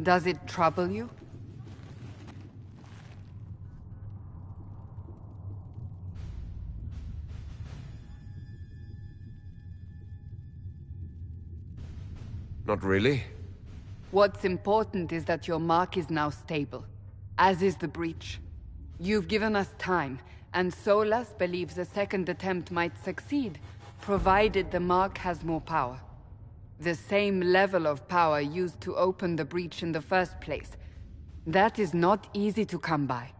Does it trouble you? Not really. What's important is that your mark is now stable, as is the breach. You've given us time, and Solas believes a second attempt might succeed, provided the mark has more power. The same level of power used to open the breach in the first place. That is not easy to come by.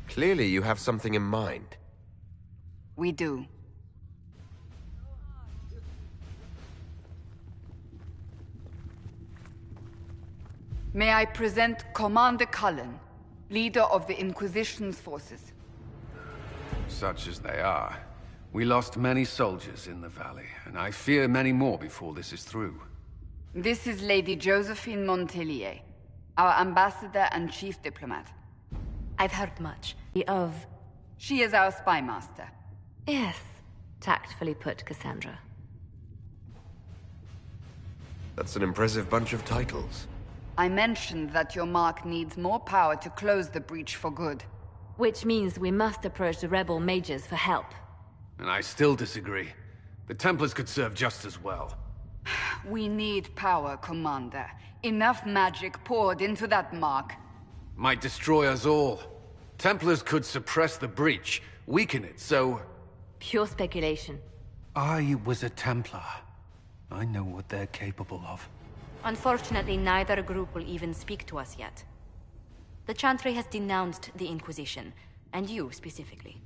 Clearly you have something in mind. We do. May I present Commander Cullen, leader of the Inquisition's forces. Such as they are. We lost many soldiers in the valley, and I fear many more before this is through. This is Lady Josephine Montelier, our ambassador and chief diplomat. I've heard much of... She is our spy master. Yes, tactfully put, Cassandra. That's an impressive bunch of titles. I mentioned that your mark needs more power to close the breach for good. Which means we must approach the rebel mages for help. And I still disagree. The Templars could serve just as well. We need power, Commander. Enough magic poured into that mark. Might destroy us all. Templars could suppress the breach, weaken it, so... Pure speculation. I was a Templar. I know what they're capable of. Unfortunately, neither group will even speak to us yet. The Chantry has denounced the Inquisition, and you specifically.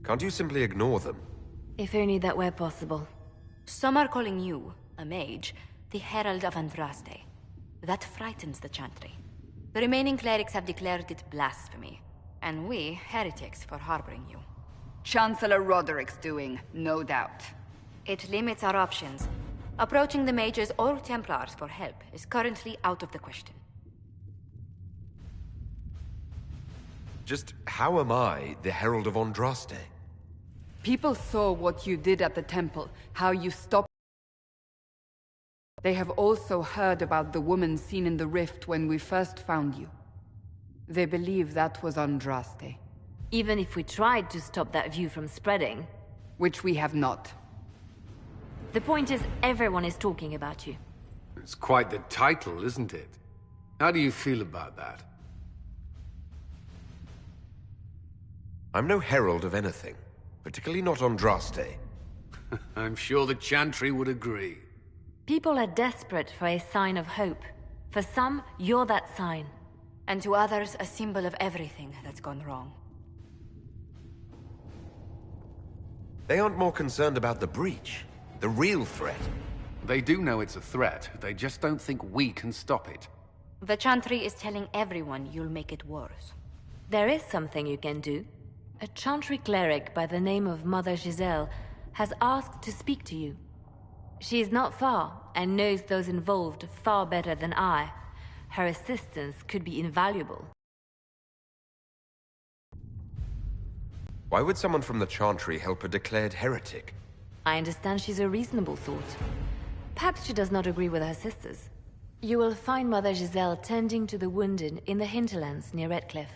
Can't you simply ignore them? If only that were possible. Some are calling you, a mage, the Herald of Andraste. That frightens the Chantry. The remaining clerics have declared it blasphemy, and we, heretics, for harboring you. Chancellor Roderick's doing, no doubt. It limits our options. Approaching the mages or Templars for help is currently out of the question. Just how am I the Herald of Andraste? People saw what you did at the temple, how you stopped. They have also heard about the woman seen in the rift when we first found you. They believe that was Andraste. Even if we tried to stop that view from spreading... Which we have not. The point is, everyone is talking about you. It's quite the title, isn't it? How do you feel about that? I'm no herald of anything, particularly not Andraste. I'm sure the Chantry would agree. People are desperate for a sign of hope. For some, you're that sign. And to others, a symbol of everything that's gone wrong. They aren't more concerned about the breach. The real threat. They do know it's a threat, they just don't think we can stop it. The Chantry is telling everyone you'll make it worse. There is something you can do. A Chantry cleric by the name of Mother Giselle has asked to speak to you. She is not far, and knows those involved far better than I. Her assistance could be invaluable. Why would someone from the Chantry help a declared heretic? I understand she's a reasonable sort. Perhaps she does not agree with her sisters. You will find Mother Giselle tending to the wounded in the hinterlands near Redcliffe.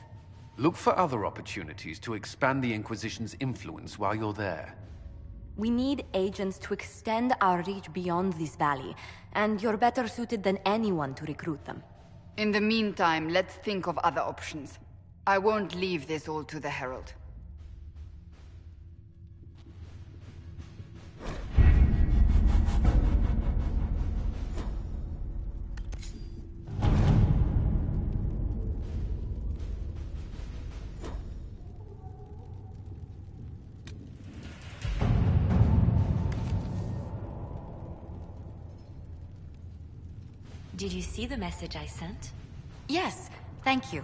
Look for other opportunities to expand the Inquisition's influence while you're there. We need agents to extend our reach beyond this valley, and you're better suited than anyone to recruit them. In the meantime, let's think of other options. I won't leave this all to the Herald. Did you see the message I sent? Yes, thank you.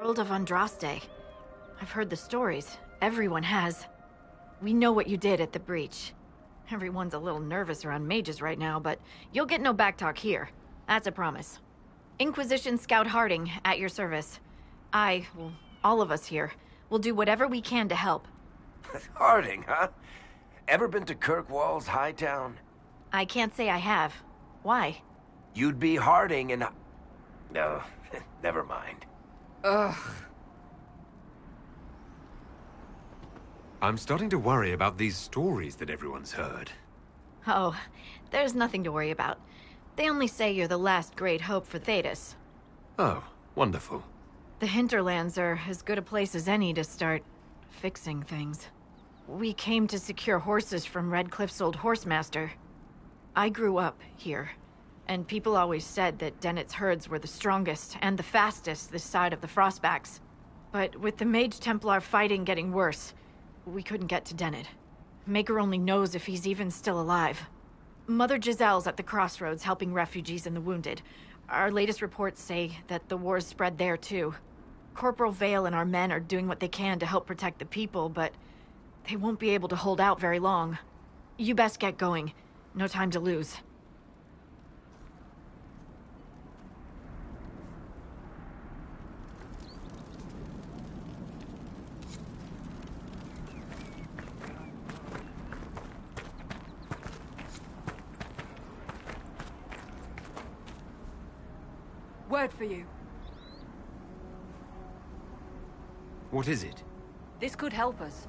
World of Andraste. I've heard the stories. Everyone has. We know what you did at the breach. Everyone's a little nervous around mages right now, but you'll get no backtalk here. That's a promise. Inquisition Scout Harding, at your service. Well, all of us here, will do whatever we can to help. Harding, huh? Ever been to Kirkwall's Hightown? I can't say I have. Why? You'd be Harding and... No, never mind. Ugh. I'm starting to worry about these stories that everyone's heard. Oh, there's nothing to worry about. They only say you're the last great hope for Thedas. Oh, wonderful. The hinterlands are as good a place as any to start fixing things. We came to secure horses from Redcliffe's old horsemaster. I grew up here, and people always said that Dennett's herds were the strongest and the fastest this side of the Frostbacks. But with the Mage Templar fighting getting worse, we couldn't get to Dennett. Maker only knows if he's even still alive. Mother Giselle's at the crossroads helping refugees and the wounded. Our latest reports say that the war's spread there too. Corporal Vale and our men are doing what they can to help protect the people, but they won't be able to hold out very long. You best get going. No time to lose. Word for you. What is it? This could help us.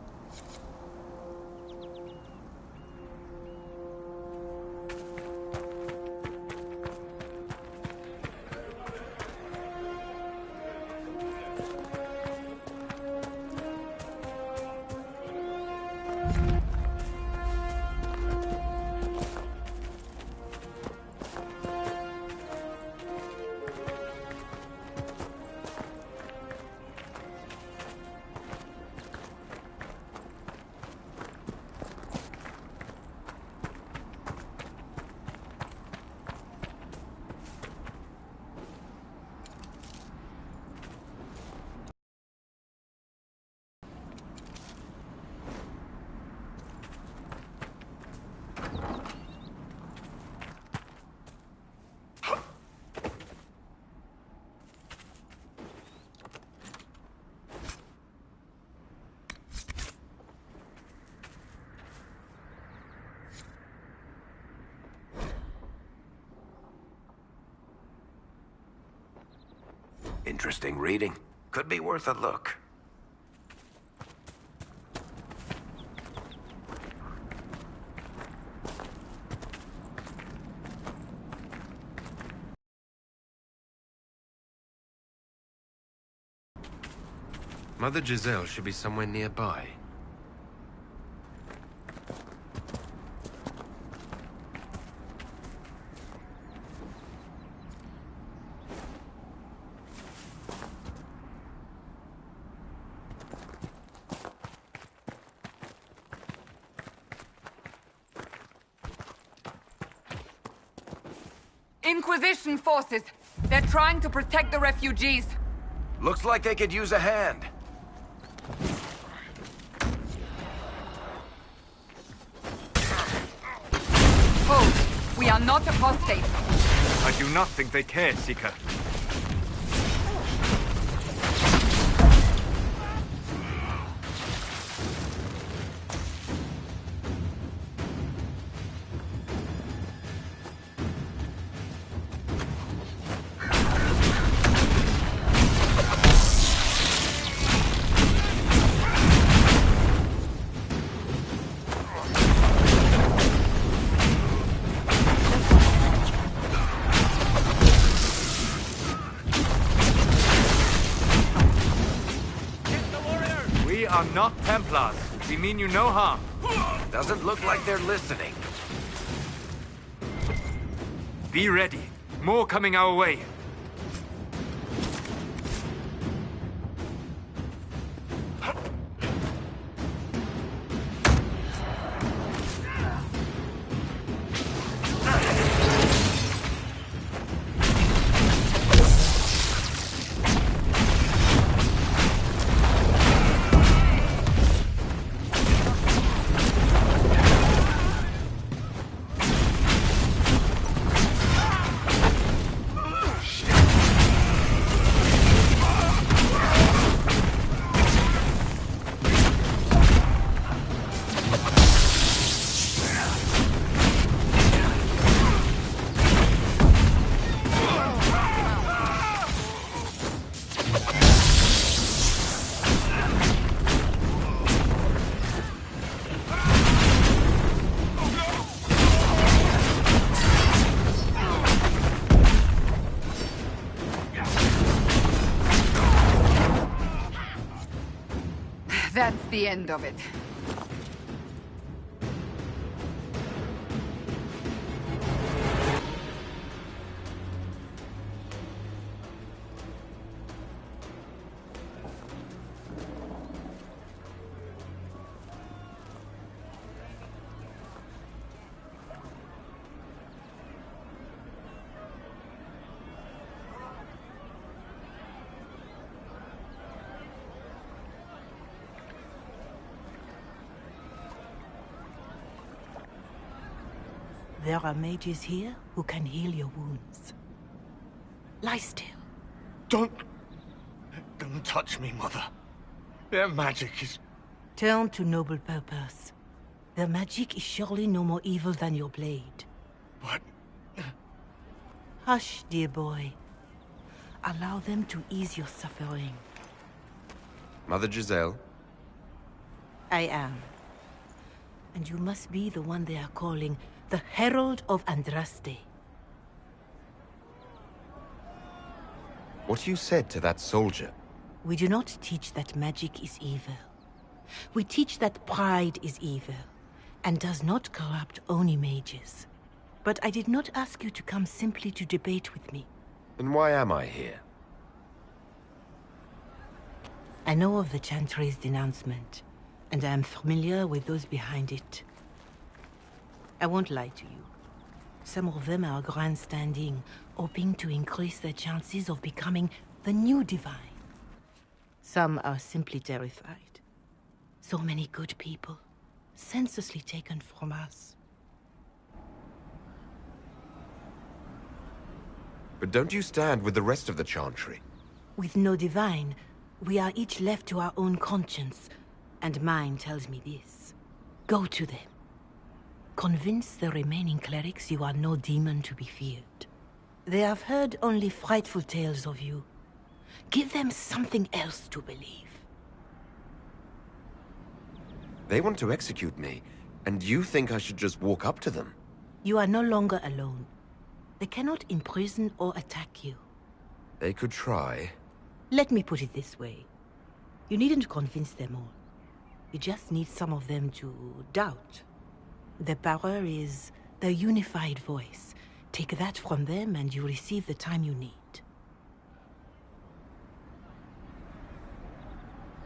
Interesting reading. Could be worth a look. Mother Giselle should be somewhere nearby. Inquisition forces! They're trying to protect the refugees! Looks like they could use a hand. Hold! We are not apostates! I do not think they care, Seeker. Not Templars. We mean you no harm. Doesn't look like they're listening. Be ready. More coming our way. the end of it. There are mages here who can heal your wounds. Lie still. Don't touch me, Mother. Their magic is... Turn to noble purpose. Their magic is surely no more evil than your blade. But... Hush, dear boy. Allow them to ease your suffering. Mother Giselle? I am. And you must be the one they are calling the Herald of Andraste. What you said to that soldier? We do not teach that magic is evil. We teach that pride is evil, and does not corrupt only mages. But I did not ask you to come simply to debate with me. Then why am I here? I know of the Chantry's denouncement, and I am familiar with those behind it. I won't lie to you. Some of them are grandstanding, hoping to increase their chances of becoming the new divine. Some are simply terrified. So many good people, senselessly taken from us. But don't you stand with the rest of the Chantry? With no divine, we are each left to our own conscience, and mine tells me this. Go to them. Convince the remaining clerics you are no demon to be feared. They have heard only frightful tales of you. Give them something else to believe. They want to execute me, and you think I should just walk up to them? You are no longer alone. They cannot imprison or attack you. They could try. Let me put it this way. You needn't convince them all. You just need some of them to doubt. Their power is their unified voice. Take that from them and you receive the time you need.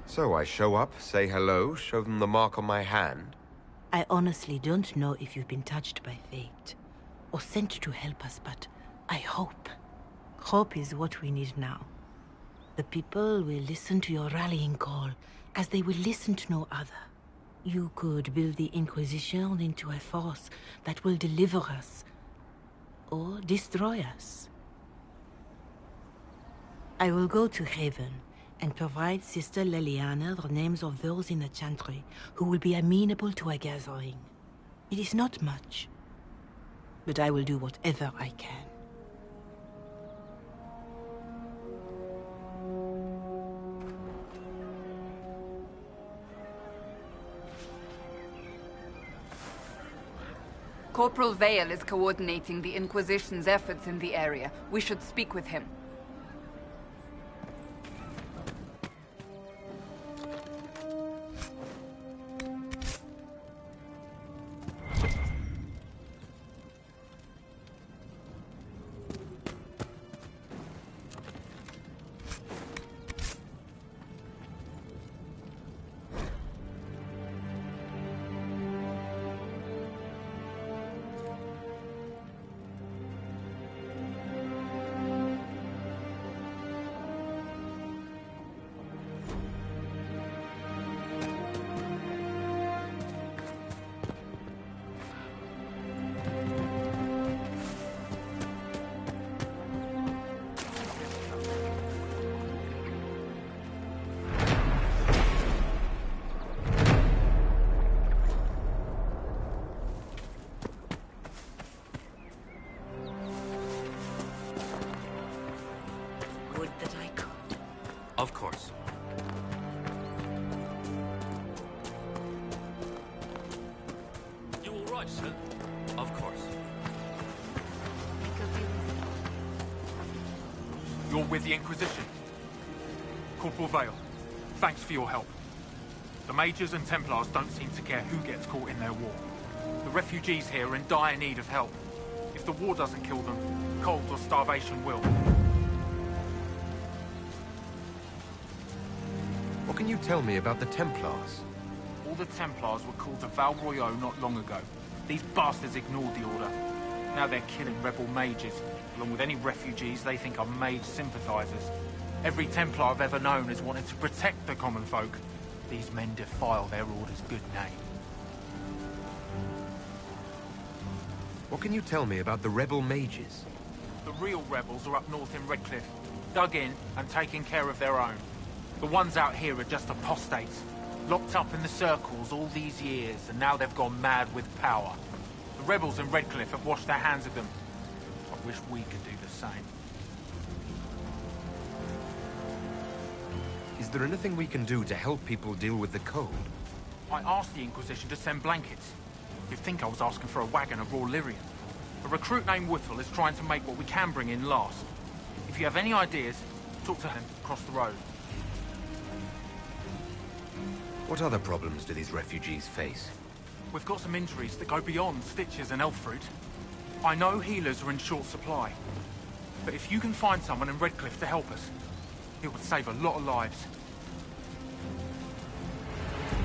So I show up, say hello, show them the mark on my hand? I honestly don't know if you've been touched by fate, or sent to help us, but I hope. Hope is what we need now. The people will listen to your rallying call, as they will listen to no other. You could build the Inquisition into a force that will deliver us, or destroy us. I will go to Haven, and provide Sister Leliana the names of those in the Chantry who will be amenable to a gathering. It is not much, but I will do whatever I can. Corporal Vale is coordinating the Inquisition's efforts in the area. We should speak with him. Of course. You all right, sir? Of course. You're with the Inquisition. Corporal Vale, thanks for your help. The Mages and Templars don't seem to care who gets caught in their war. The refugees here are in dire need of help. If the war doesn't kill them, cold or starvation will. What can you tell me about the Templars? All the Templars were called to Val Royeaux not long ago. These bastards ignored the order. Now they're killing rebel mages, along with any refugees they think are mage sympathizers. Every Templar I've ever known has wanted to protect the common folk. These men defile their order's good name. What can you tell me about the rebel mages? The real rebels are up north in Redcliffe, dug in and taking care of their own. The ones out here are just apostates, locked up in the circles all these years, and now they've gone mad with power. The rebels in Redcliffe have washed their hands of them. I wish we could do the same. Is there anything we can do to help people deal with the cold? I asked the Inquisition to send blankets. You'd think I was asking for a wagon of raw lyrium. A recruit named Whittle is trying to make what we can bring in last. If you have any ideas, talk to him across the road. What other problems do these refugees face? We've got some injuries that go beyond stitches and elf fruit. I know healers are in short supply. But if you can find someone in Redcliffe to help us, it would save a lot of lives.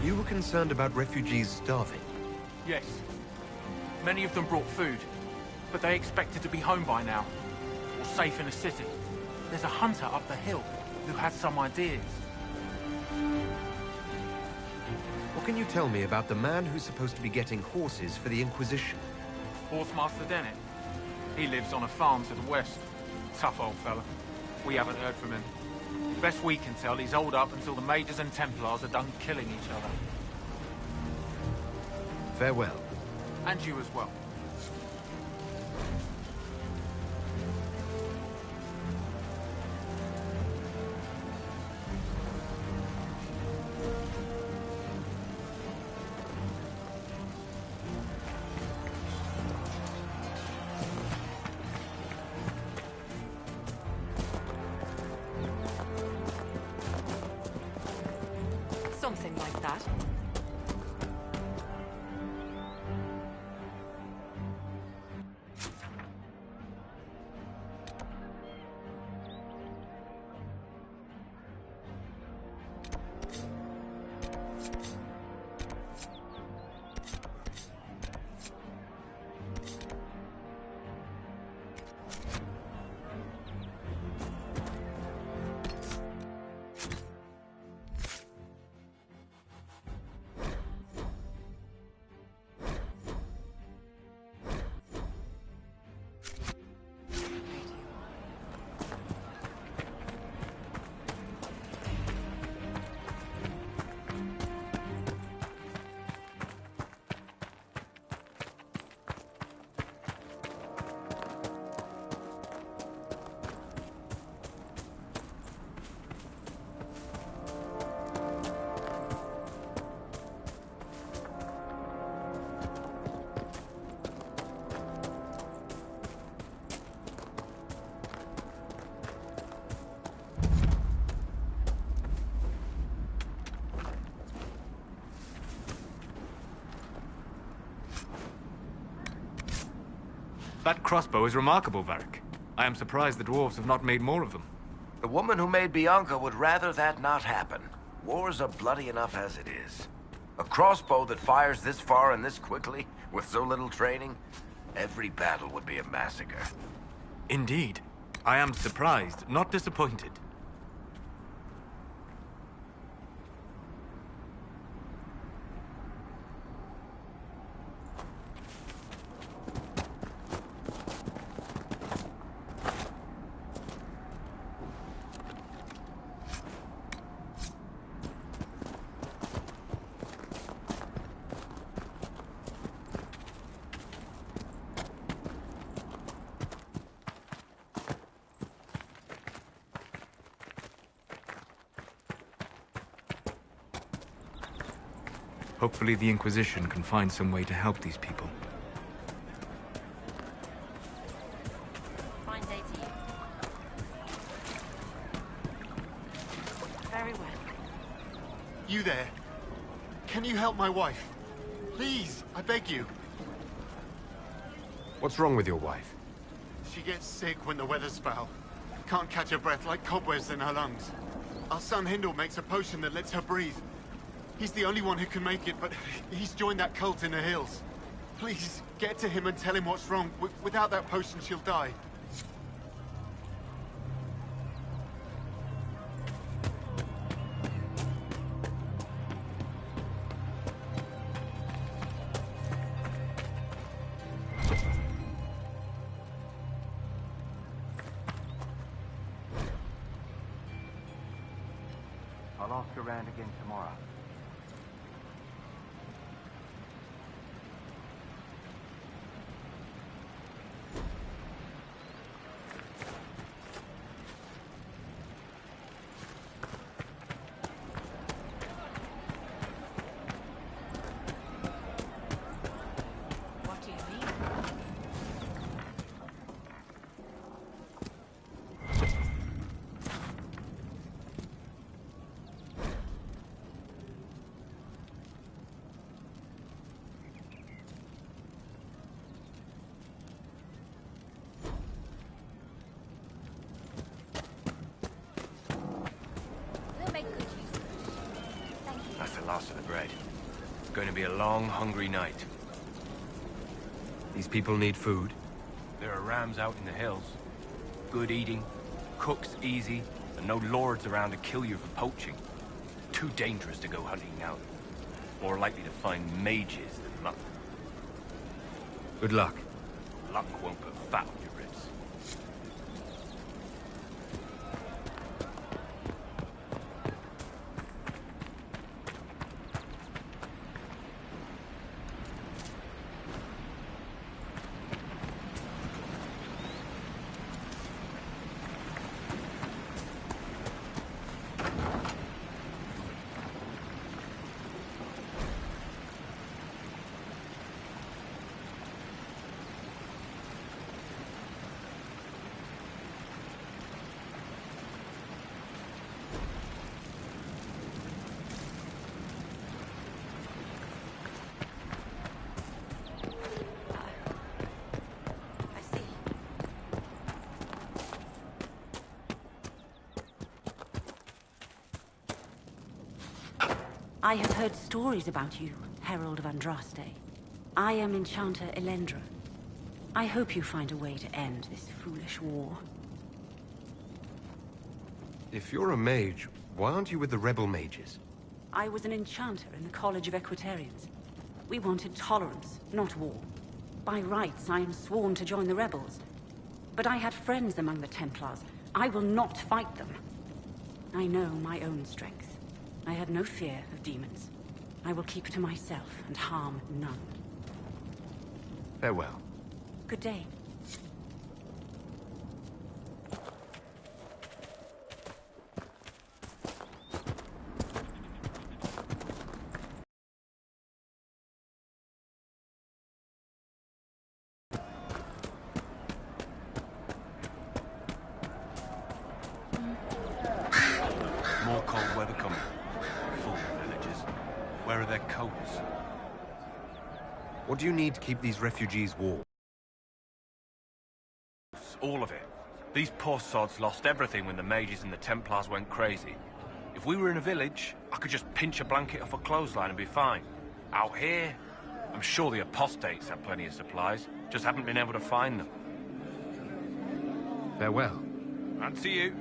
You were concerned about refugees starving? Yes. Many of them brought food, but they expected to be home by now, or safe in a city. There's a hunter up the hill who had some ideas. What can you tell me about the man who's supposed to be getting horses for the Inquisition? Horsemaster Dennett. He lives on a farm to the west. Tough old fella. We haven't heard from him. Best we can tell, he's holed up until the Mages and Templars are done killing each other. Farewell. And you as well. Something like that. That crossbow is remarkable, Varric. I am surprised the dwarves have not made more of them. The woman who made Bianca would rather that not happen. Wars are bloody enough as it is. A crossbow that fires this far and this quickly, with so little training, every battle would be a massacre. Indeed. I am surprised, not disappointed. Hopefully the Inquisition can find some way to help these people. Fine day to you. Very well. You there? Can you help my wife? Please, I beg you. What's wrong with your wife? She gets sick when the weather's foul. Can't catch her breath like cobwebs in her lungs. Our son Hindle makes a potion that lets her breathe. He's the only one who can make it, but he's joined that cult in the hills. Please, get to him and tell him what's wrong. Without that potion, she'll die. I'll ask around again tomorrow. What do you mean? We'll make good use of it. Thank you. That's the last of the bread. It's going to be a long, hungry night. These people need food. There are rams out in the hills. Good eating, cooks easy, and no lords around to kill you for poaching. Too dangerous to go hunting now. More likely to find mages than luck. Good luck. Luck won't put fat on your ribs. I see. I have heard stories about you, Herald of Andraste. I am Enchanter Elendra. I hope you find a way to end this foolish war. If you're a mage, why aren't you with the rebel mages? I was an enchanter in the College of Equitarians. We wanted tolerance, not war. By rights, I am sworn to join the rebels. But I had friends among the Templars. I will not fight them. I know my own strength. I have no fear of demons. I will keep to myself and harm none. Farewell. Good day. More cold weather coming. Fool villagers. Where are their coats? What do you need to keep these refugees warm? All of it. These poor sods lost everything when the mages and the Templars went crazy. If we were in a village, I could just pinch a blanket off a clothesline and be fine. Out here, I'm sure the apostates have plenty of supplies, just haven't been able to find them. Farewell. And to you.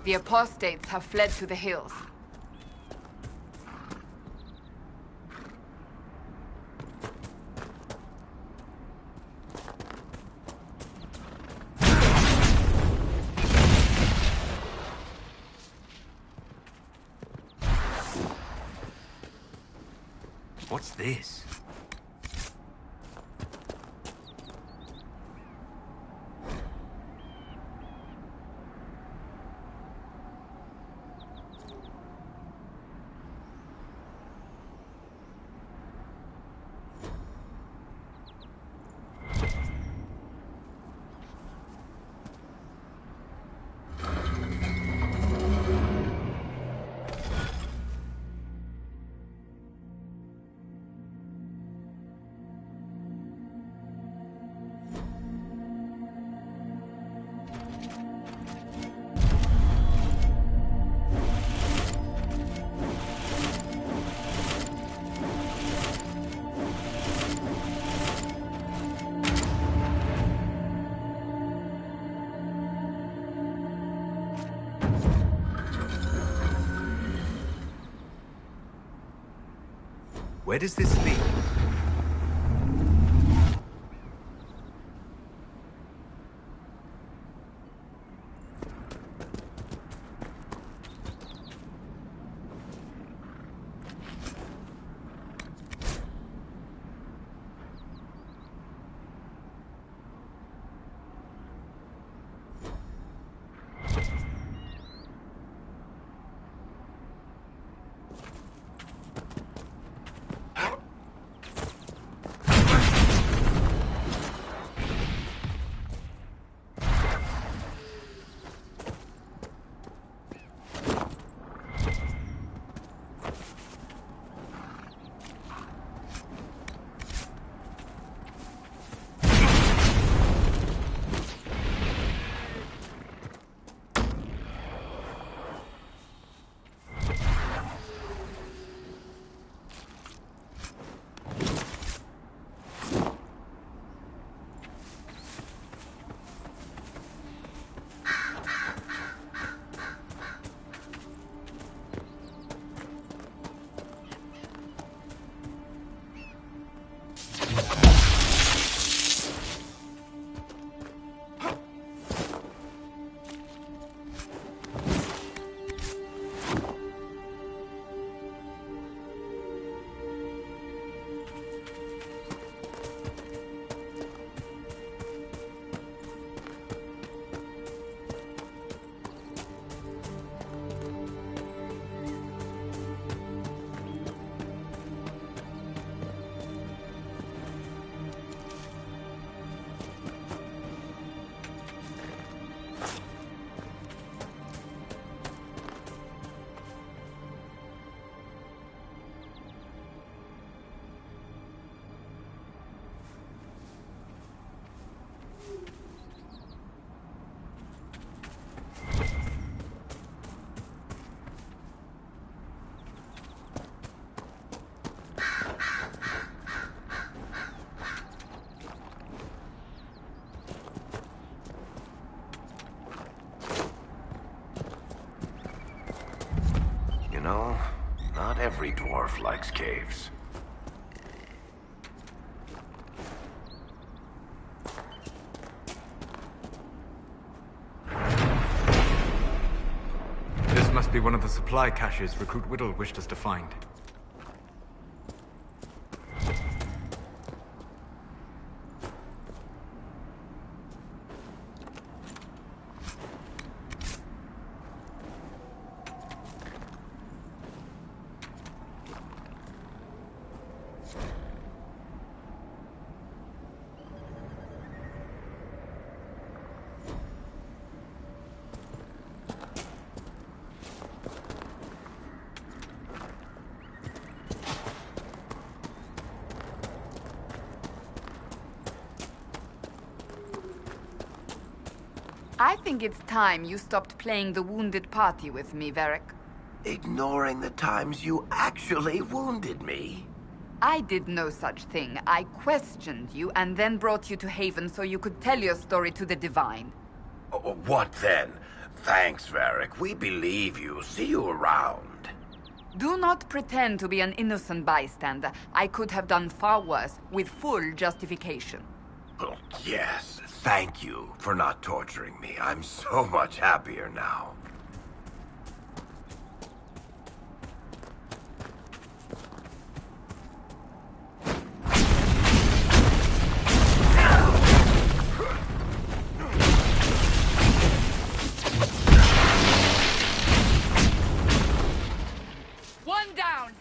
The apostates have fled to the hills. What's this? Where does this lead? No, not every dwarf likes caves. This must be one of the supply caches Recruit Whittle wished us to find. I think it's time you stopped playing the wounded party with me, Varric. Ignoring the times you actually wounded me? I did no such thing. I questioned you and then brought you to Haven so you could tell your story to the Divine. What then? Thanks, Varric. We believe you. See you around. Do not pretend to be an innocent bystander. I could have done far worse, with full justification. Oh, yes. Thank you for not torturing me. I'm so much happier now. One down!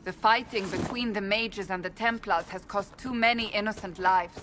The fighting between the mages and the Templars has cost too many innocent lives.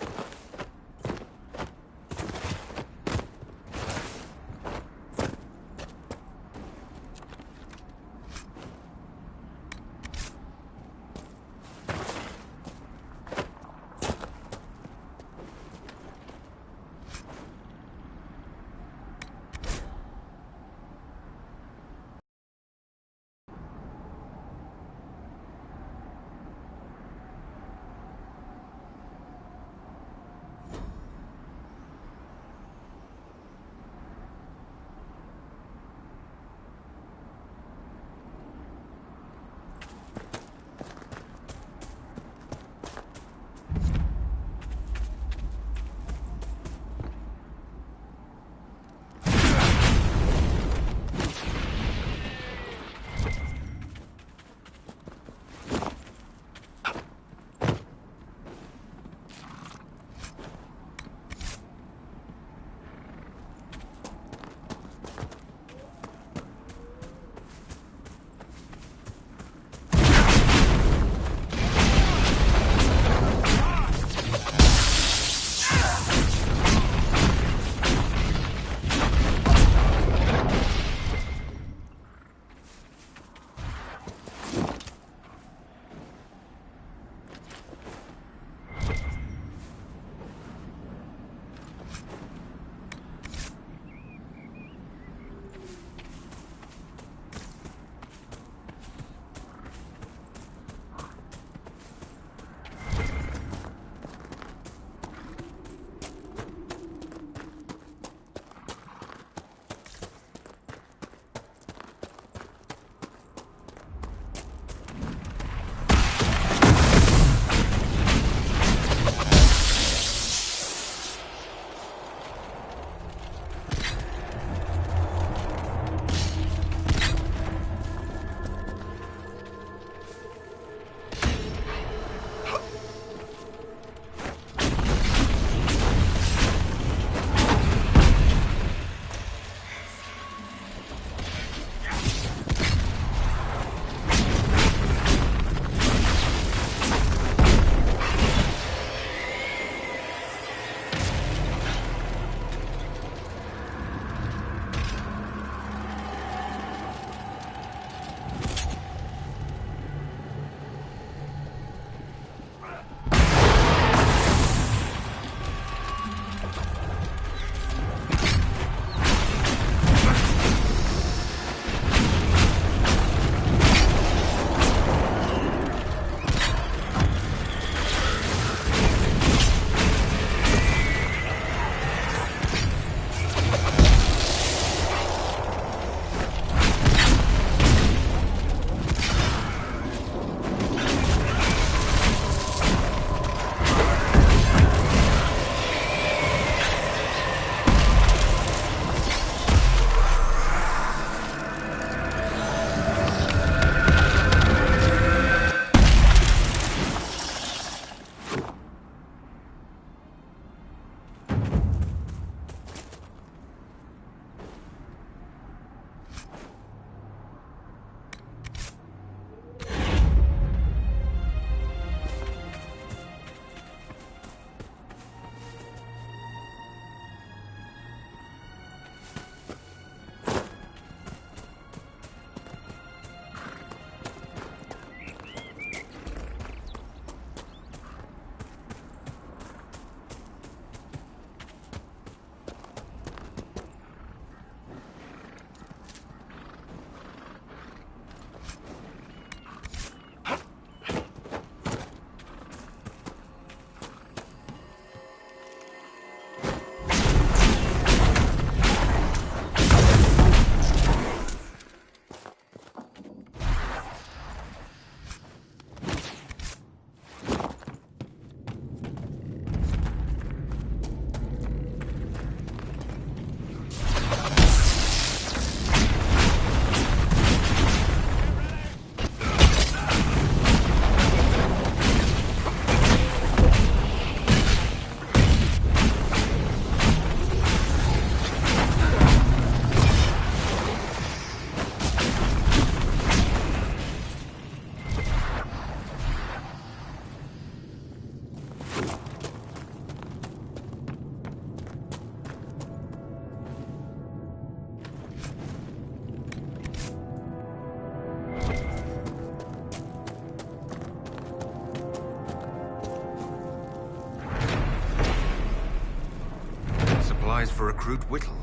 disguise for Recruit Whittle.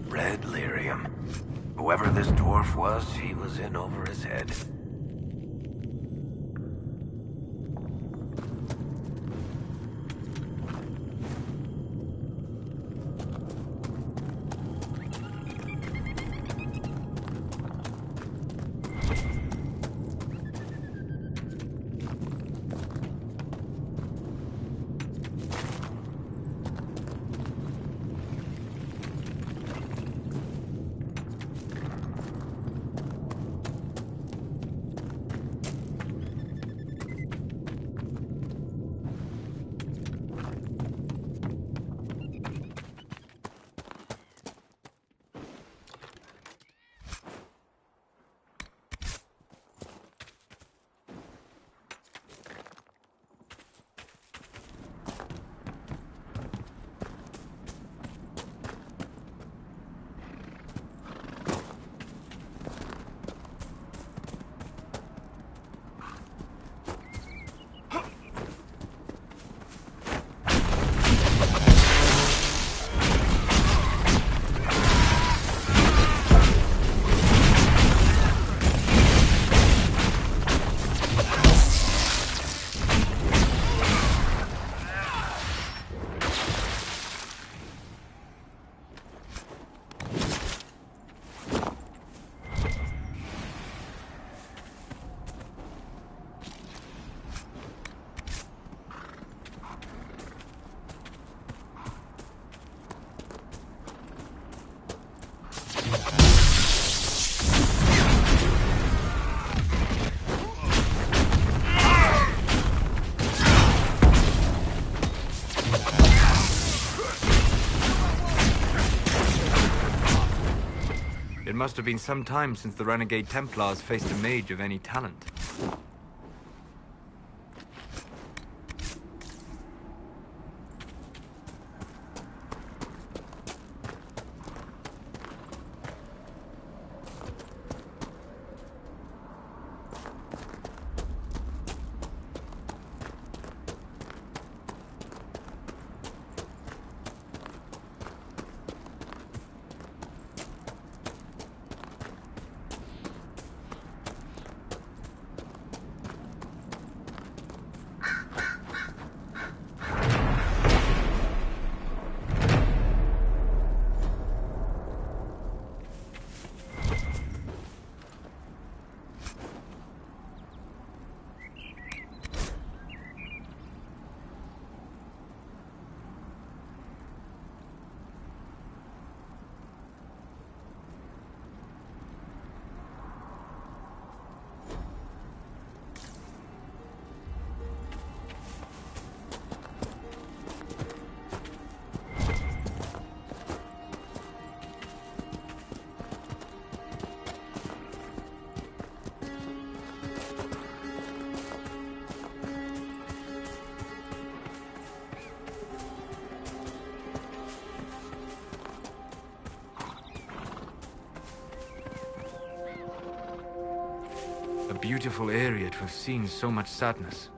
Red lyrium. Whoever this dwarf was, he was in over his head. It must have been some time since the Renegade Templars faced a mage of any talent. A beautiful area to have seen so much sadness.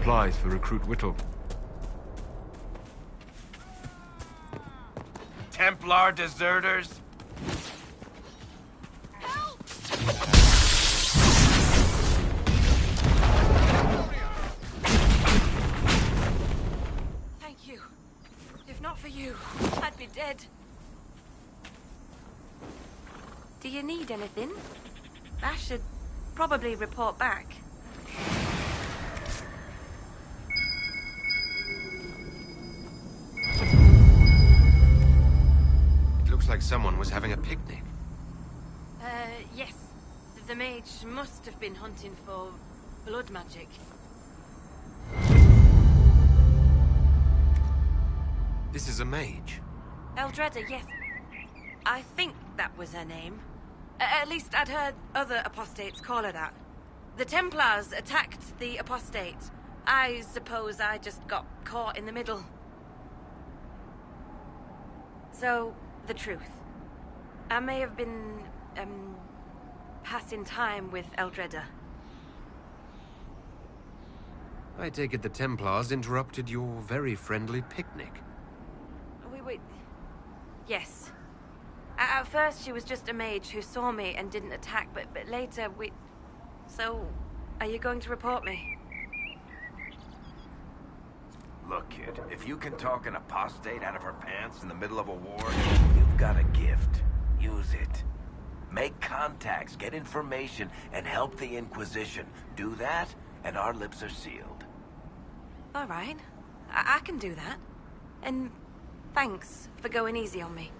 supplies for Recruit Whittle. Templar deserters? Thank you. If not for you, I'd be dead. Do you need anything? I should probably report back. It looks like someone was having a picnic. Yes. The mage must have been hunting for blood magic. This is a mage. Eldreda, yes. I think that was her name. At least I'd heard other apostates call her that. The Templars attacked the apostate. I suppose I just got caught in the middle. So, the truth. I may have been, passing time with Eldreda. I take it the Templars interrupted your very friendly picnic. We... Yes. At first, she was just a mage who saw me and didn't attack, but later we... So, are you going to report me? Look, kid, if you can talk an apostate out of her pants in the middle of a war, you've got a gift. Use it. Make contacts, get information, and help the Inquisition. Do that, and our lips are sealed. All right. I can do that. And thanks for going easy on me.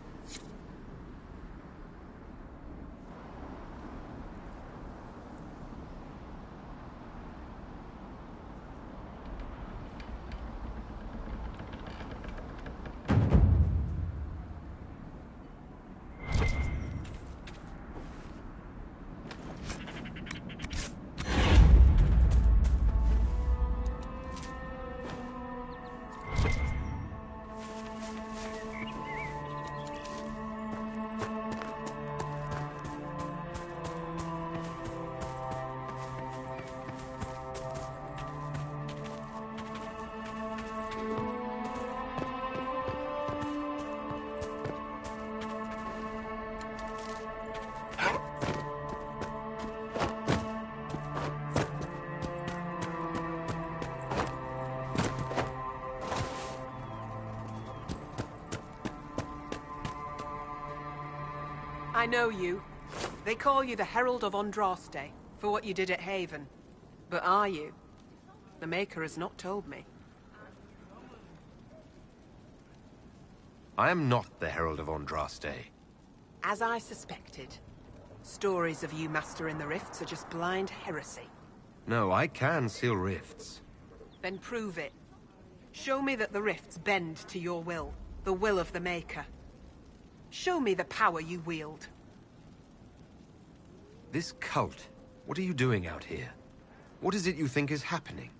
I know you. They call you the Herald of Andraste for what you did at Haven. But are you? The Maker has not told me. I am not the Herald of Andraste. As I suspected. Stories of you mastering the rifts are just blind heresy. No, I can seal rifts. Then prove it. Show me that the rifts bend to your will, the will of the Maker. Show me the power you wield. This cult, what are you doing out here? What is it you think is happening?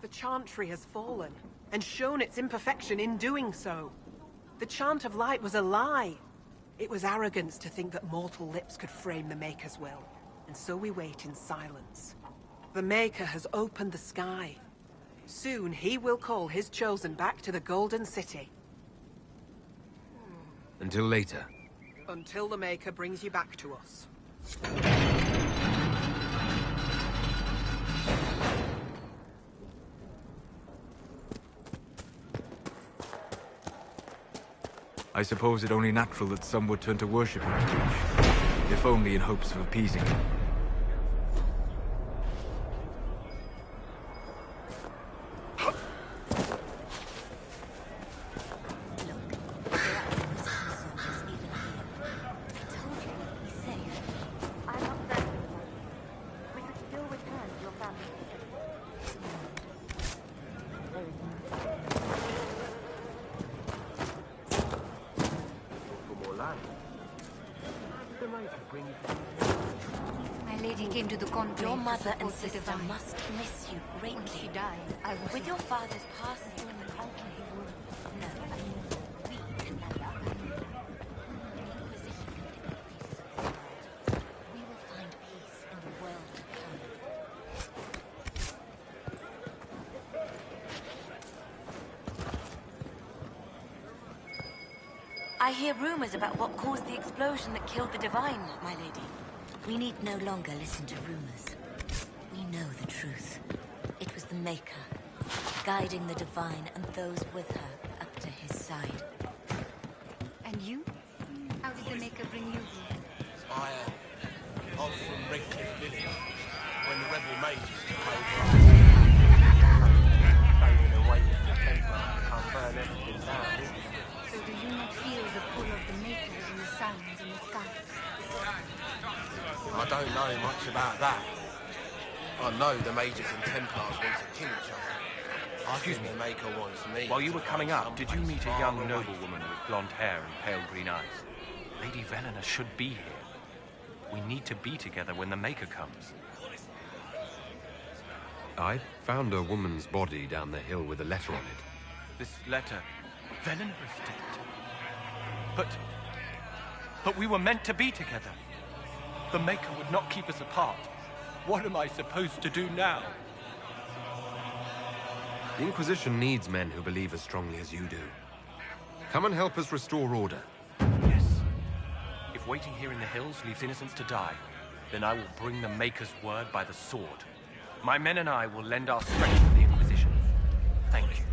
The Chantry has fallen, and shown its imperfection in doing so. The Chant of Light was a lie. It was arrogance to think that mortal lips could frame the Maker's will, and so we wait in silence. The Maker has opened the sky. Soon he will call his chosen back to the Golden City. Until later. Until the Maker brings you back to us. I suppose it only natural that some would turn to worshiping the Breach, if only in hopes of appeasing him. My lady came to the conclave. Your mother and to support the sister divine. must miss you greatly. When she died, I was With your father's passing in the conclave. No, I mean, we can let that happen. We will find peace in the world to come. I hear rumors about what caused the explosion that killed the Divine, my lady. We need no longer listen to rumors. We know the truth. It was the Maker, guiding the Divine and those with her up to his side. And you? How did the Maker bring you here? I'm from Redcliffe Village, when the rebel mages took over. Sailing away with the Templars to come burn everything down. So do you not feel the pull of the Maker in the signs in the sky? I don't know much about that. I know the mages and Templars want to kill each other. Excuse me. The Maker wants me. While you were coming up, did you meet a young noblewoman with blonde hair and pale green eyes? Lady Velena should be here. We need to be together when the Maker comes. I found a woman's body down the hill with a letter on it. This letter... Velena is dead. But we were meant to be together. The Maker would not keep us apart. What am I supposed to do now? The Inquisition needs men who believe as strongly as you do. Come and help us restore order. Yes. If waiting here in the hills leaves innocents to die, then I will bring the Maker's word by the sword. My men and I will lend our strength to the Inquisition. Thank you.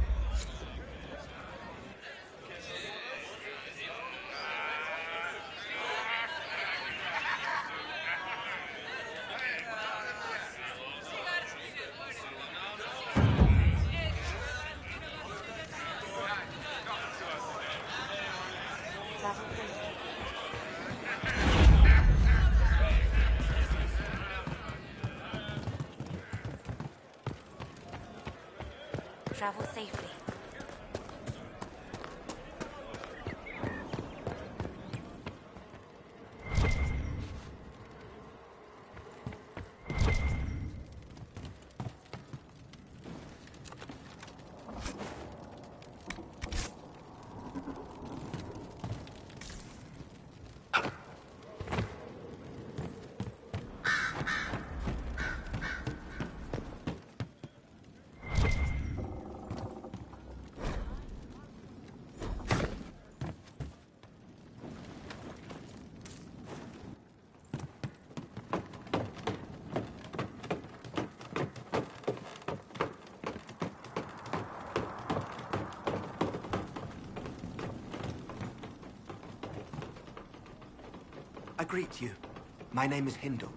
Travel safely. I greet you. My name is Hindle.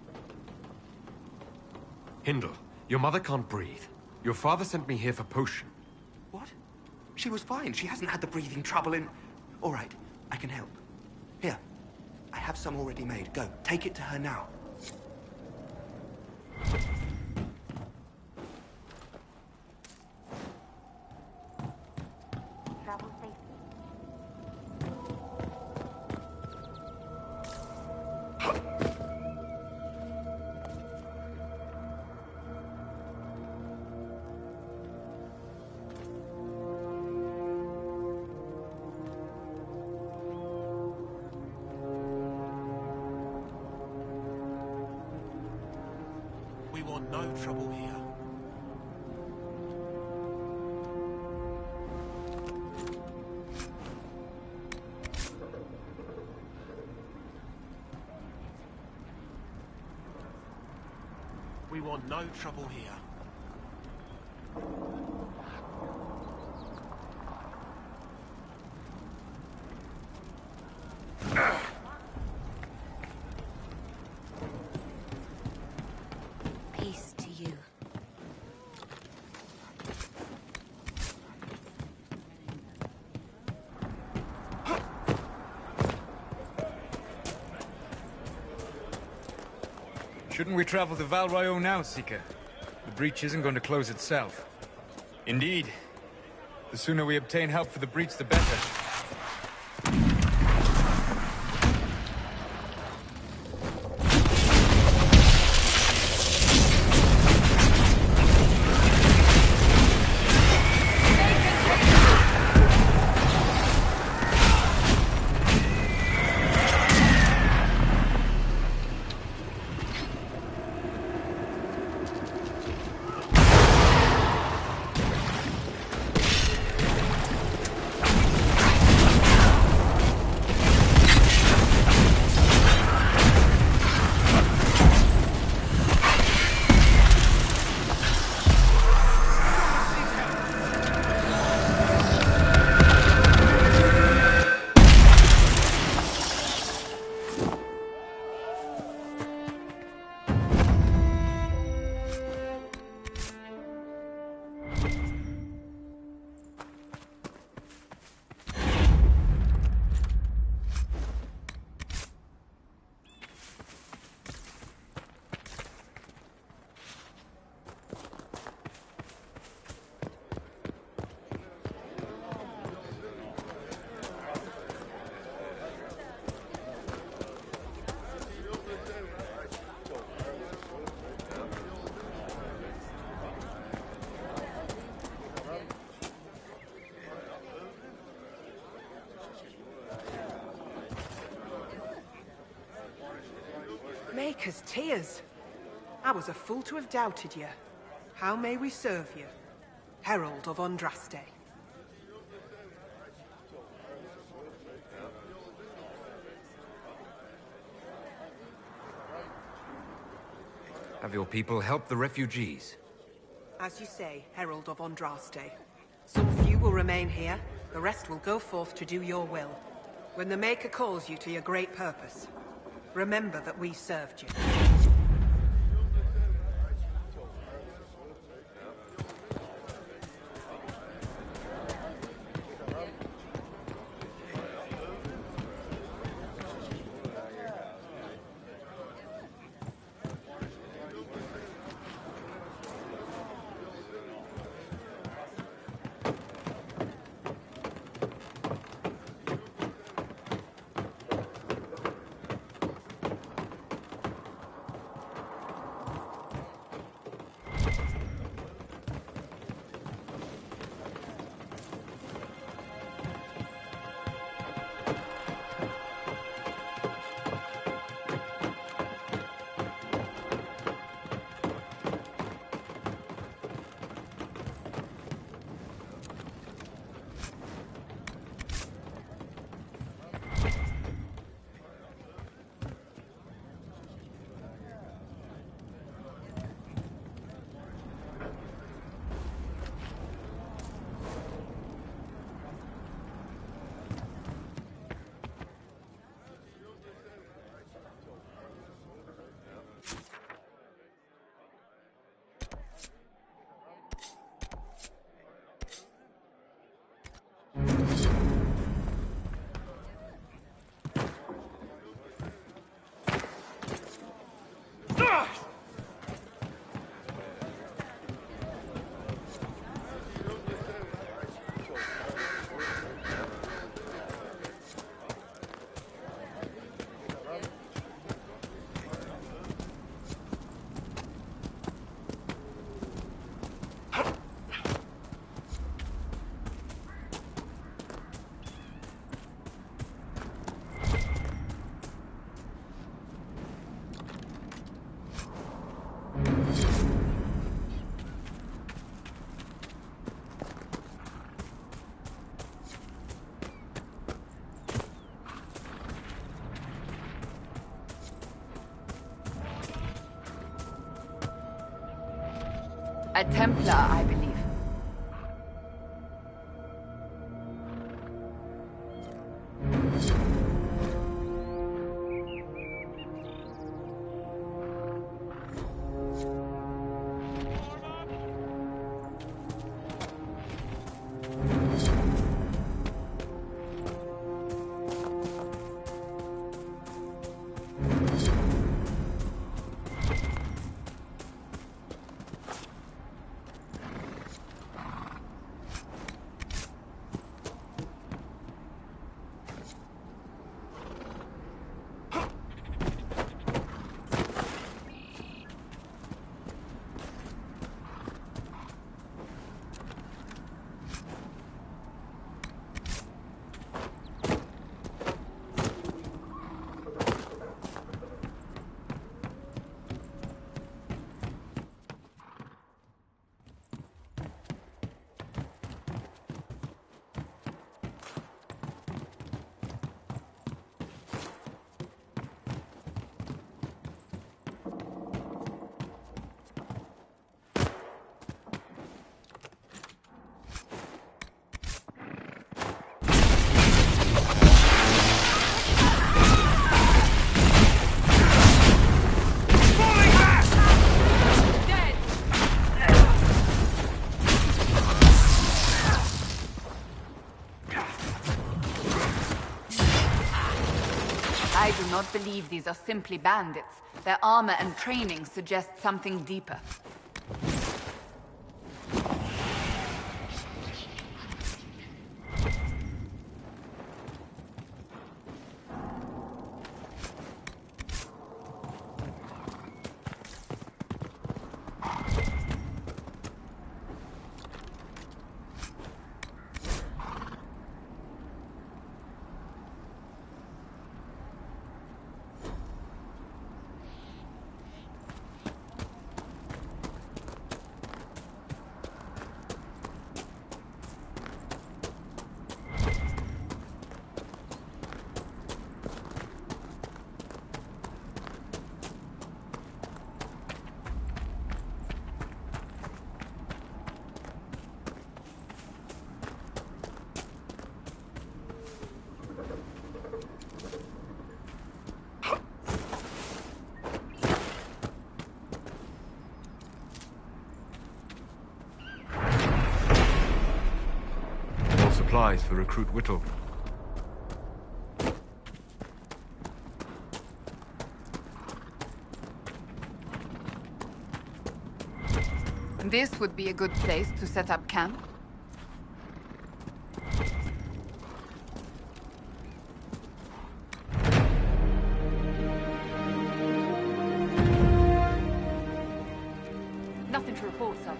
Hindle, your mother can't breathe. Your father sent me here for potion. What? She was fine. She hasn't had the breathing trouble in... All right, I can help. Here, I have some already made. Go, take it to her now. Travel safely. We want no trouble here. We want no trouble here. Peace to you. Shouldn't we travel to Val Royeaux now, Seeker? The breach isn't going to close itself. Indeed. The sooner we obtain help for the breach, the better. Maker's tears. I was a fool to have doubted you. How may we serve you? Herald of Andraste. Have your people helped the refugees? As you say, Herald of Andraste. Some few will remain here, the rest will go forth to do your will. When the Maker calls you to your great purpose, remember that we served you. A Templar, I believe. I do not believe these are simply bandits. Their armor and training suggest something deeper. supplies for Recruit Whittle. This would be a good place to set up camp. Nothing to report, sir.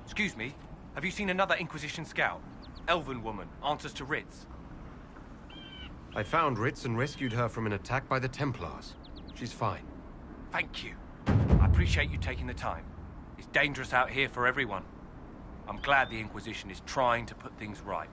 Excuse me, have you seen another Inquisition scout? Elven woman, answers to Ritz. I found Ritz and rescued her from an attack by the Templars. She's fine. Thank you. I appreciate you taking the time. It's dangerous out here for everyone. I'm glad the Inquisition is trying to put things right.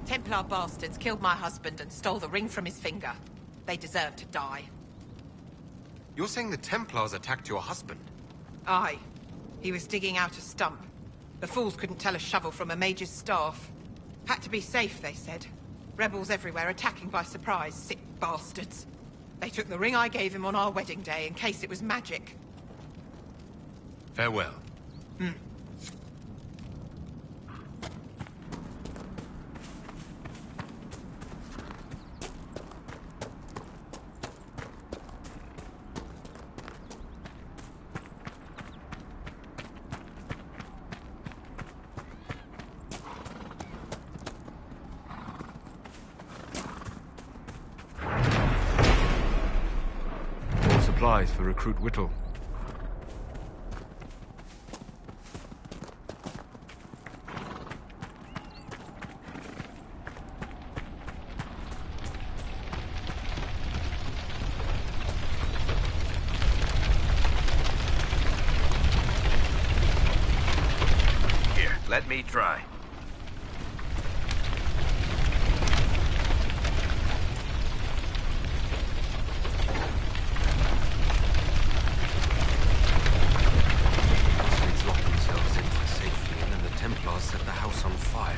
Templar bastards killed my husband and stole the ring from his finger. They deserve to die. You're saying the Templars attacked your husband? Aye. He was digging out a stump. The fools couldn't tell a shovel from a mage's staff. Had to be safe, they said. Rebels everywhere attacking by surprise, sick bastards. They took the ring I gave him on our wedding day in case it was magic. Farewell. More supplies for Recruit Whittle. Let me try. They'd locked themselves in for safety, and then the Templars set the house on fire.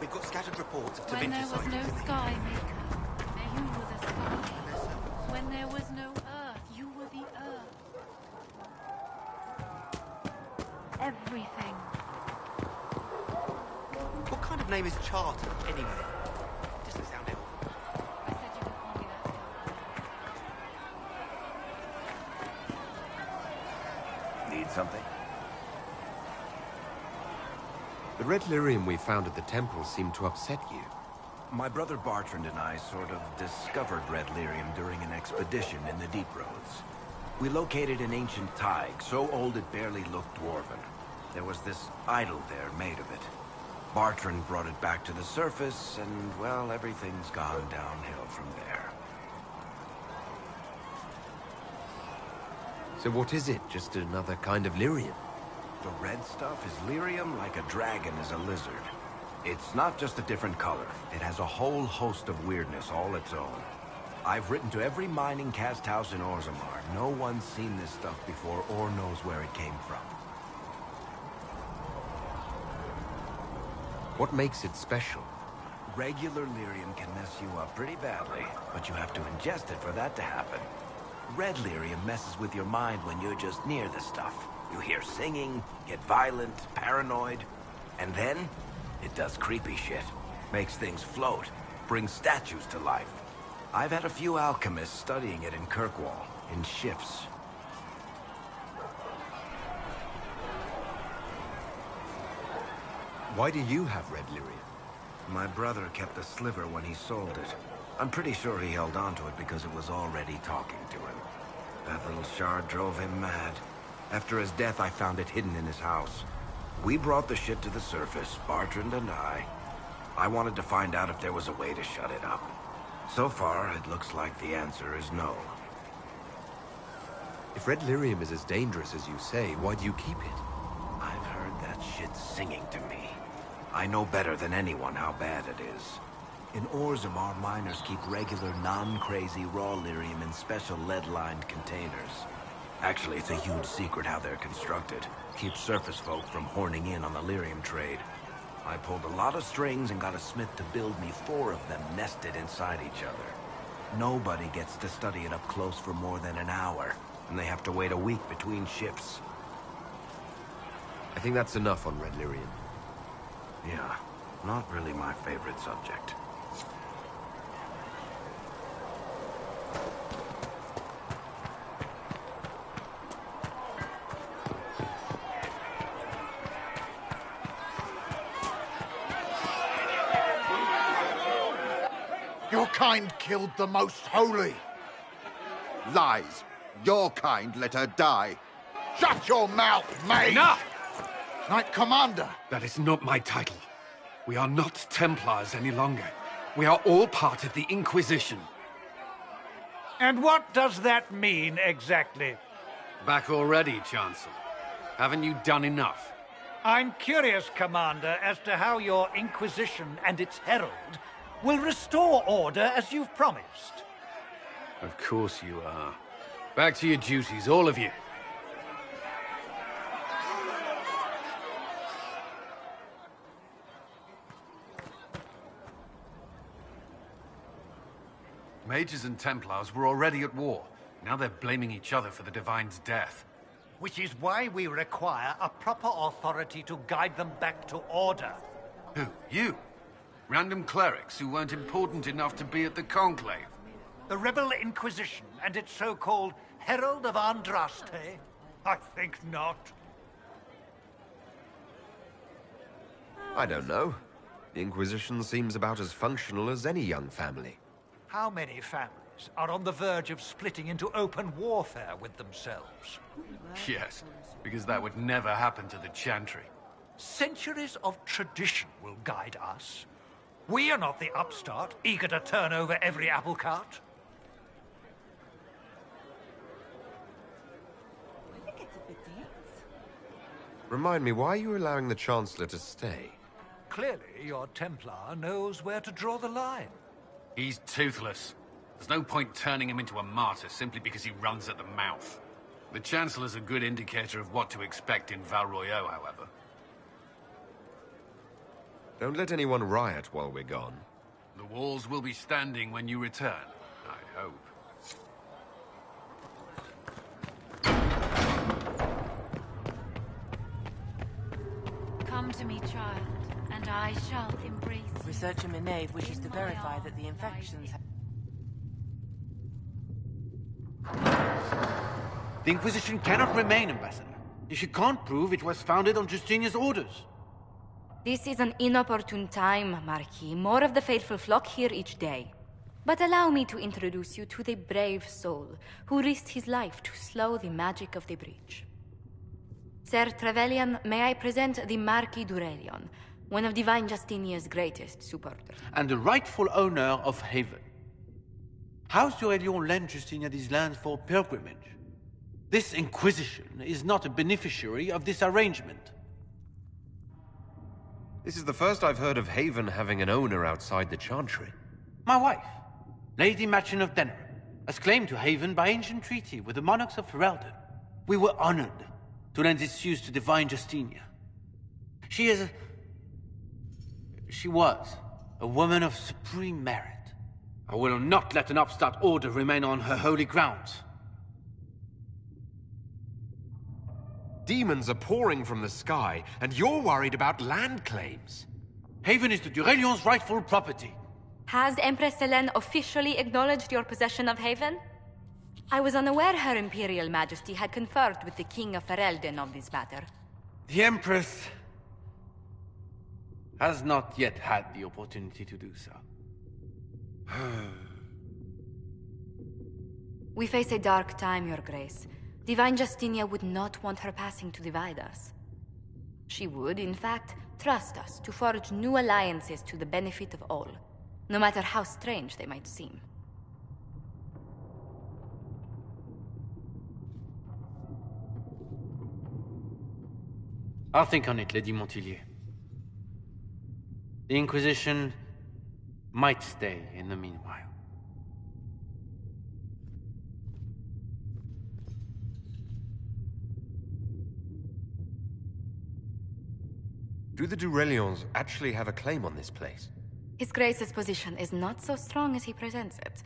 We've got scattered reports of When there Tevinter was no sightings. sky maker, you were the sky. When there was no earth, you were the earth. Everything. What kind of name is Charter, anyway? Doesn't sound helpful. I said you could call me that. Need something? The red lyrium we found at the temple seemed to upset you. My brother Bartrand and I sort of discovered red lyrium during an expedition in the Deep Roads. We located an ancient thaig, so old it barely looked dwarven. There was this idol there made of it. Bartrand brought it back to the surface, and, well, everything's gone downhill from there. So what is it? Just another kind of lyrium? The red stuff is lyrium like a dragon is a lizard. It's not just a different color. It has a whole host of weirdness all its own. I've written to every mining cast house in Orzammar. No one's seen this stuff before or knows where it came from. What makes it special? Regular lyrium can mess you up pretty badly, but you have to ingest it for that to happen. Red lyrium messes with your mind when you're just near the stuff. You hear singing, get violent, paranoid, and then it does creepy shit. Makes things float, brings statues to life. I've had a few alchemists studying it in Kirkwall, in shifts. Why do you have red lyrium? My brother kept a sliver when he sold it. I'm pretty sure he held on to it because it was already talking to him. That little shard drove him mad. After his death, I found it hidden in his house. We brought the shit to the surface, Bartrand and I. I wanted to find out if there was a way to shut it up. So far, it looks like the answer is no. If Red Lyrium is as dangerous as you say, why do you keep it? I've heard that shit singing to me. I know better than anyone how bad it is. In Orzammar, miners keep regular, non-crazy raw lyrium in special lead-lined containers. Actually, it's a huge secret how they're constructed. Keeps surface folk from horning in on the lyrium trade. I pulled a lot of strings and got a smith to build me 4 of them nested inside each other. Nobody gets to study it up close for more than an hour, and they have to wait a week between shifts. I think that's enough on Red Lyrium. Yeah, not really my favorite subject. Your kind killed the most holy. Lies. Your kind let her die. Shut your mouth, mate! Enough! Knight Commander! That is not my title. We are not Templars any longer. We are all part of the Inquisition. And what does that mean, exactly? Back already, Chancellor. Haven't you done enough? I'm curious, Commander, as to how your Inquisition and its herald will restore order as you've promised. Of course you are. Back to your duties, all of you. Mages and Templars were already at war. Now they're blaming each other for the Divine's death. Which is why we require a proper authority to guide them back to order. Who? You? Random clerics who weren't important enough to be at the Conclave? The Rebel Inquisition and its so-called Herald of Andraste? I think not. I don't know. The Inquisition seems about as functional as any young family. How many families are on the verge of splitting into open warfare with themselves? Yes, because that would never happen to the Chantry. Centuries of tradition will guide us. We are not the upstart, eager to turn over every apple cart. Remind me, why are you allowing the Chancellor to stay? Clearly, your Templar knows where to draw the line. He's toothless. There's no point turning him into a martyr simply because he runs at the mouth. The Chancellor's a good indicator of what to expect in Val Royeaux, however. Don't let anyone riot while we're gone. The walls will be standing when you return, I hope. Come to me, child, and I shall embrace you. Researcher Minave wishes to verify that the infections... The Inquisition cannot remain, Ambassador, if you can't prove it was founded on Justinia's orders. This is an inopportune time, Marquis. More of the faithful flock here each day. But allow me to introduce you to the brave soul who risked his life to slow the magic of the breach. Sir Trevelyan, may I present the Marquis d'Aurelion, one of Divine Justinia's greatest supporters. And the rightful owner of Haven. House d'Aurelion lent Justinia these lands for pilgrimage. This Inquisition is not a beneficiary of this arrangement. This is the first I've heard of Haven having an owner outside the Chantry. My wife, Lady Machin of Denerim, has claimed to Haven by ancient treaty with the monarchs of Ferelden. We were honored to lend its use to Divine Justinia. She was a woman of supreme merit. I will not let an upstart order remain on her holy grounds. Demons are pouring from the sky, and you're worried about land claims. Haven is the d'Aurelion's rightful property. Has Empress Selene officially acknowledged your possession of Haven? I was unaware Her Imperial Majesty had conferred with the King of Ferelden on this matter. The Empress has not yet had the opportunity to do so. We face a dark time, Your Grace. Divine Justinia would not want her passing to divide us. She would, in fact, Trust us to forge new alliances to the benefit of all, no matter how strange they might seem. I'll think on it, Lady Montilyet. The Inquisition might stay in the meanwhile. Do the Durelions actually have a claim on this place? His Grace's position is not so strong as he presents it.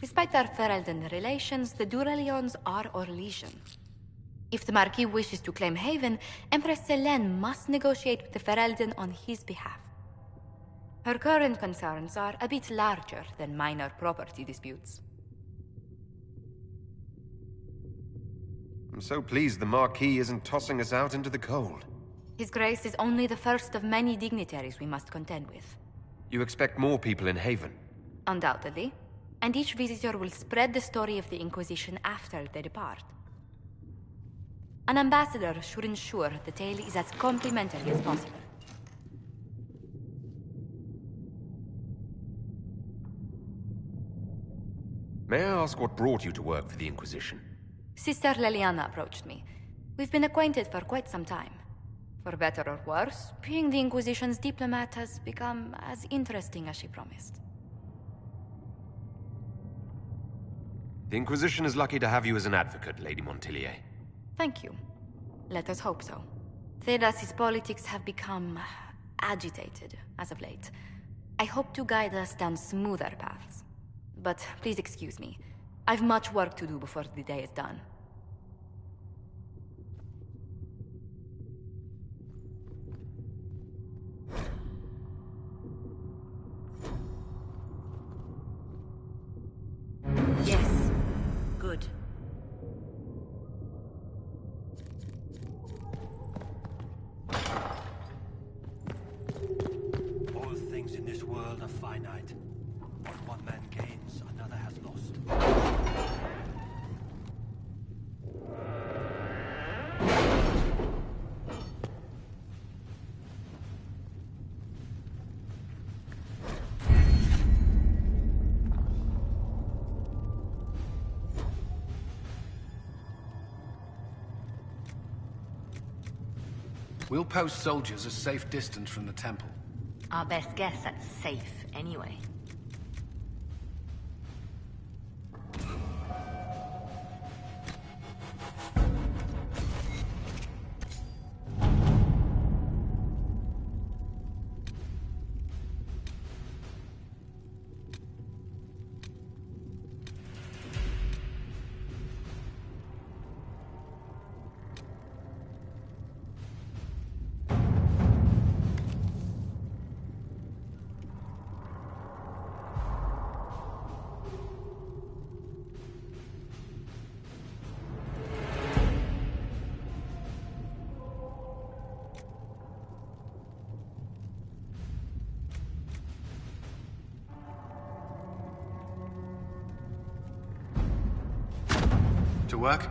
Despite their Ferelden relations, the Durelions are our legion. If the Marquis wishes to claim Haven, Empress Selene must negotiate with the Ferelden on his behalf. Her current concerns are a bit larger than minor property disputes. I'm so pleased the Marquis isn't tossing us out into the cold. His Grace is only the first of many dignitaries we must contend with. You expect more people in Haven? Undoubtedly. And each visitor will spread the story of the Inquisition after they depart. An ambassador should ensure the tale is as complimentary as possible. May I ask what brought you to work for the Inquisition? Sister Leliana approached me. We've been acquainted for quite some time. For better or worse, being the Inquisition's diplomat has become as interesting as she promised. The Inquisition is lucky to have you as an advocate, Lady Montilyet. Thank you. Let us hope so. Thedas's politics have become agitated as of late. I hope to guide us down smoother paths. But please excuse me. I've much work to do before the day is done. Yes. Good. All things in this world are finite. What one man gains, another has lost. We'll post soldiers a safe distance from the temple. Our best guess at safe, anyway. To work?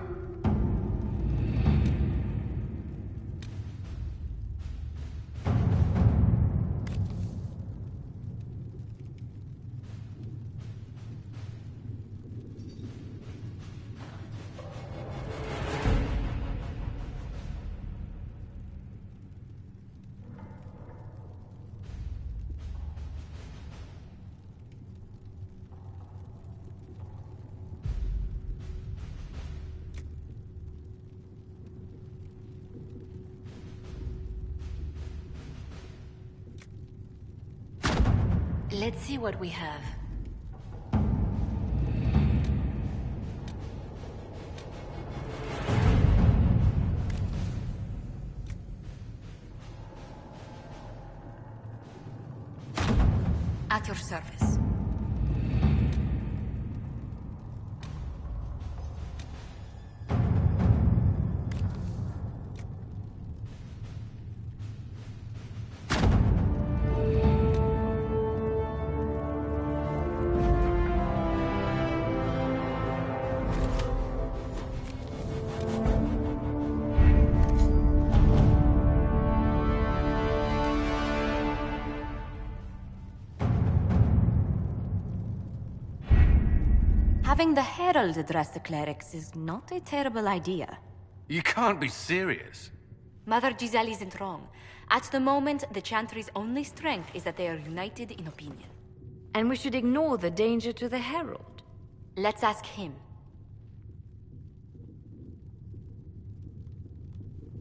Let's see what we have. At your service. Having the Herald address the clerics is not a terrible idea. You can't be serious. Mother Giselle isn't wrong. At the moment, the Chantry's only strength is that they are united in opinion. And we should ignore the danger to the Herald. Let's ask him.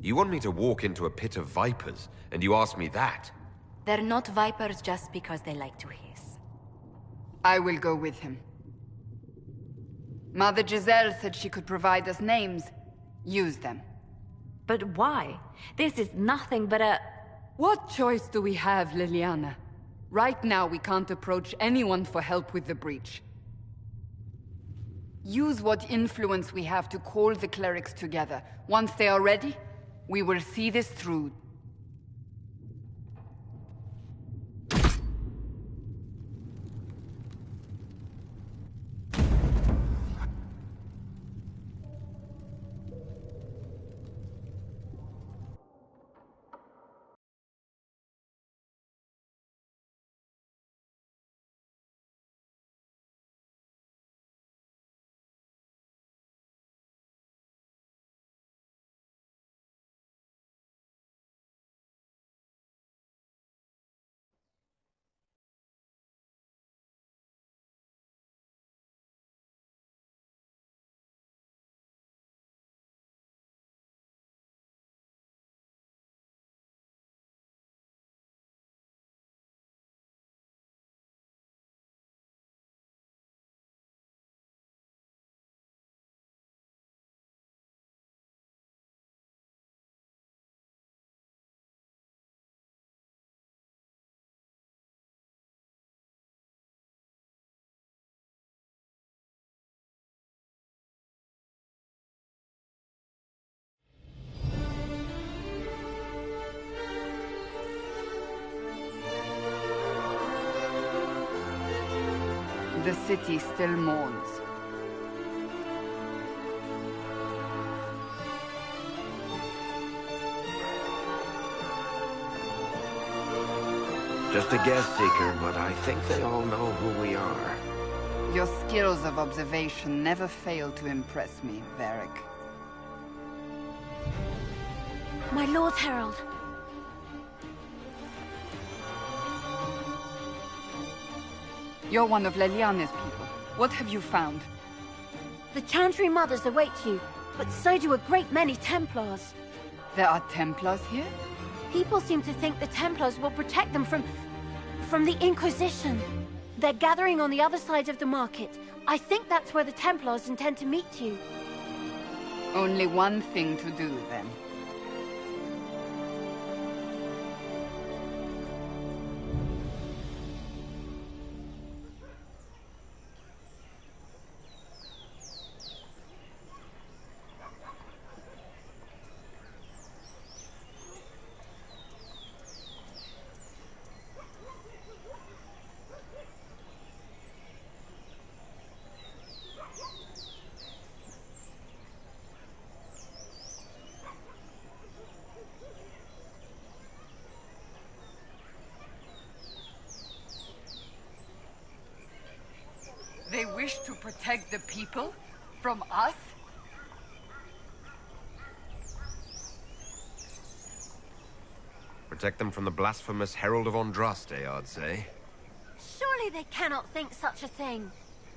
You want me to walk into a pit of vipers, and you ask me that? They're not vipers just because they like to hiss. I will go with him. Mother Giselle said she could provide us names. Use them. But why? This is nothing but a... What choice do we have, Liliana? Right now, we can't approach anyone for help with the breach. Use what influence we have to call the clerics together. Once they are ready, we will see this through. The city still mourns. Just a guess, Seeker, but I think they all know who we are. Your skills of observation never fail to impress me, Varric. My Lord Herald. You're one of Leliane's people. What have you found? The Chantry Mothers await you, but so do a great many Templars. There are Templars here? People seem to think the Templars will protect them from the Inquisition. They're gathering on the other side of the market. I think that's where the Templars intend to meet you. Only one thing to do, then. They wish to protect the people? From us? Protect them from the blasphemous Herald of Andraste, I'd say. Surely they cannot think such a thing.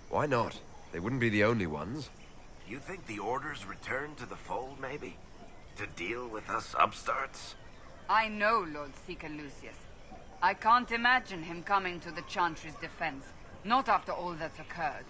Why not? They wouldn't be the only ones. You think the Order's returned to the fold, maybe? To deal with us upstarts? I know Lord Seeker Lucius. I can't imagine him coming to the Chantry's defense. Not after all that's occurred.